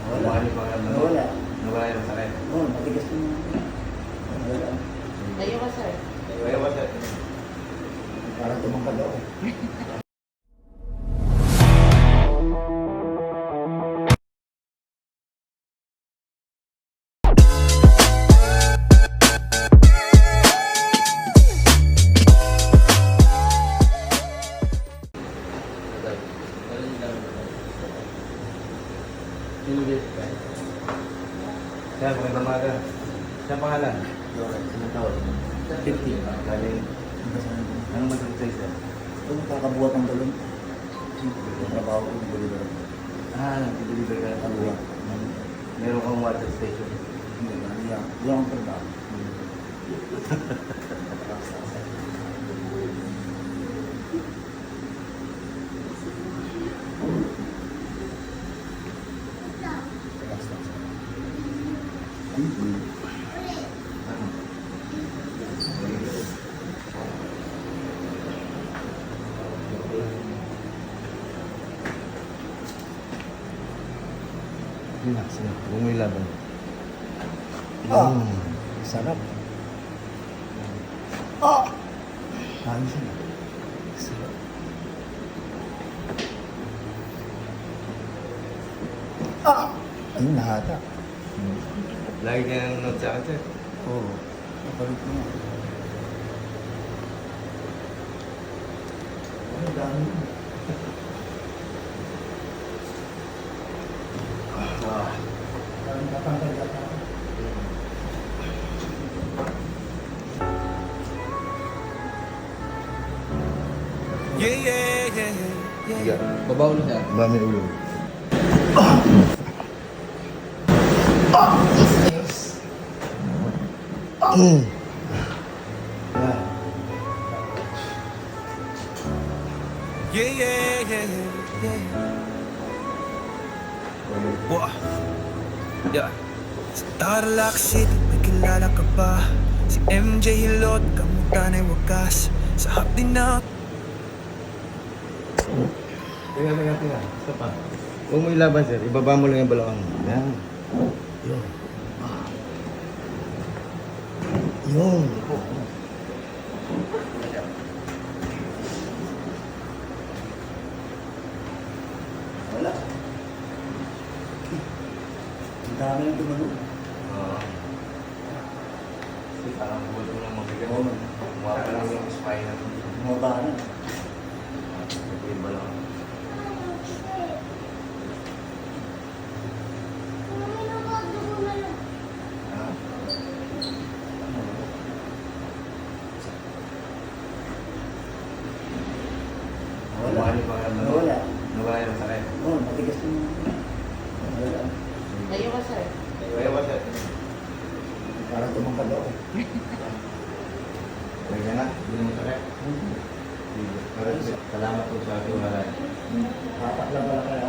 Wala. Wala. Nawala yung sakit. Oo, matigas yung... Wala. Tayo ka, sir. Kaya ba sir? Parang tumangkad ako. Sir, magandang umaga. Saan pangalan? Ilang taon? 50. Galing. Anong mag-exercise sir? Yung kakabuhat ng balon. Yung trabaho ko ng balon. Nag-deliver ka ng kabuha. Meron kang water station. Hindi ba? Hindi akong trabaho. Relax na. Huwag mo ilaban. Sarap. Ayos na. Sarap. Ayun, nahata. Lagi ka nang nanonood sa akin sir. Oo. Napalit mo nga. Ang dami mo. Parang natanggal yata ako. Sige. Babaw ulo sir. Dami ulo. Wah. Yeah. Sa Tarlac City, may kilala ka ba? Si MJ Hilot, kamutan ay wagas. Sa hapdi na Teka. Isa pa. Huwag mo ilaban sir. Ibaba mo lang yung balakang. Yan. Yun. Yun. Wala. Ang dami ng tumalog. Oo. Kasi parang buwan mo lang mabigat. Oo. Mawala lang yung spine. Mababa na. Yung balakang. Wala. Nawala yung sakit. Oo, matigas yung... Wala. Tayo ka, sir. Kaya ba sir? Parang tumangkad ako. Lagyan na. Hindi mo sakit. Sige. Salamat po sa ating wala. Tapak lang pala kaya.